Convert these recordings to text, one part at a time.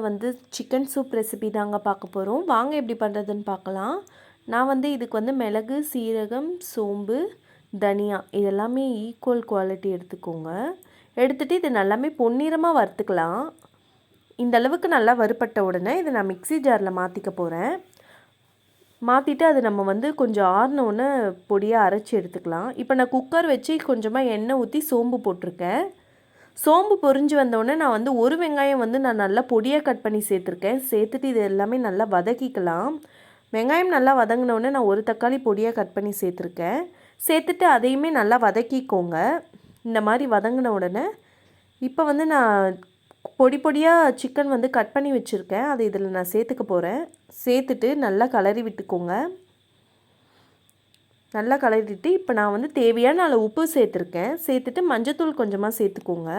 வந்து chicken soup recipe தாங்க பார்க்க போகிறோம். வாங்க எப்படி பண்ணுறதுன்னு பார்க்கலாம். நான் வந்து இதுக்கு வந்து மிளகு, சீரகம், சோம்பு, தனியா இதெல்லாமே ஈக்குவல் குவாலிட்டி எடுத்துக்கோங்க. எடுத்துகிட்டு இது நல்லாமே பொன்னிறமாக வறுத்துக்கலாம். இந்த அளவுக்கு நல்லா வறுப்பட்ட உடனே இதை நான் மிக்ஸி ஜாரில் மாற்றிக்க போகிறேன். மாற்றிட்டு அது நம்ம வந்து கொஞ்சம் ஆறினோடனே பொடியாக அரைச்சி எடுத்துக்கலாம். இப்போ நான் குக்கர் வச்சு கொஞ்சமாக எண்ணெய் ஊற்றி சோம்பு போட்டிருக்கேன். சோம்பு பொரிஞ்சு வந்தோடனே நான் வந்து ஒரு வெங்காயம் வந்து நான் நல்லா பொடியாக கட் பண்ணி சேர்த்துருக்கேன். சேர்த்துட்டு இது எல்லாமே நல்லா வதக்கிக்கலாம். வெங்காயம் நல்லா வதங்கினோடனே நான் ஒரு தக்காளி பொடியாக கட் பண்ணி சேர்த்துருக்கேன். சேர்த்துட்டு அதையுமே நல்லா வதக்கிக்கோங்க. இந்த மாதிரி வதங்கின உடனே இப்போ வந்து நான் பொடி பொடியாக சிக்கன் வந்து கட் பண்ணி வச்சுருக்கேன். அதை இதில் நான் சேர்த்துக்க போகிறேன். சேர்த்துட்டு நல்லா கலரி விட்டுக்கோங்க. நல்லா கலரிட்டு இப்போ நான் வந்து தேவையான அளவு உப்பு சேர்த்துருக்கேன். சேர்த்துட்டு மஞ்சத்தூள் கொஞ்சமாக சேர்த்துக்கோங்க.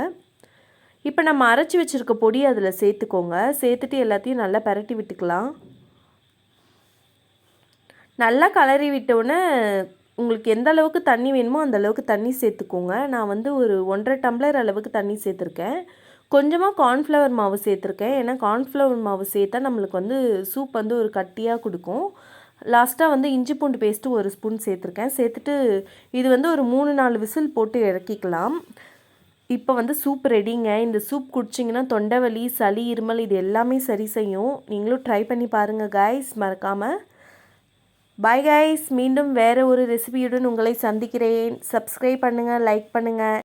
இப்போ நம்ம அரைச்சி வச்சுருக்க பொடி அதில் சேர்த்துக்கோங்க. சேர்த்துட்டு எல்லாத்தையும் நல்லா பரட்டி விட்டுக்கலாம். நல்லா கலரி விட்டோன்னே உங்களுக்கு எந்த அளவுக்கு தண்ணி வேணுமோ அந்த அளவுக்கு தண்ணி சேர்த்துக்கோங்க. நான் வந்து ஒரு 1.5 டம்ளர் அளவுக்கு தண்ணி சேர்த்துருக்கேன். கொஞ்சமாக கார்ன்ஃப்ளவர் மாவு சேர்த்துருக்கேன். ஏன்னா கார்ன்ஃப்ளவர் மாவு சேர்த்தா நம்மளுக்கு வந்து சூப் வந்து ஒரு கட்டியாக கொடுக்கும். லாஸ்ட்டாக வந்து இஞ்சி பூண்டு பேஸ்ட்டு 1 ஸ்பூன் சேர்த்துருக்கேன். சேர்த்துட்டு இது வந்து ஒரு 3-4 விசில் போட்டு இறக்கிக்கலாம். இப்போ வந்து சூப் ரெடிங்க. இந்த சூப் குடிச்சிங்கன்னா தொண்டை வலி, சளி, இருமல் இது எல்லாமே சரி செய்யும். நீங்களும் ட்ரை பண்ணி பாருங்கள் கைஸ், மறக்காமல். பாய் கைஸ், மீண்டும் வேறு ஒரு ரெசிபியுடன் உங்களை சந்திக்கிறேன். சப்ஸ்கிரைப் பண்ணுங்கள், லைக் பண்ணுங்கள்.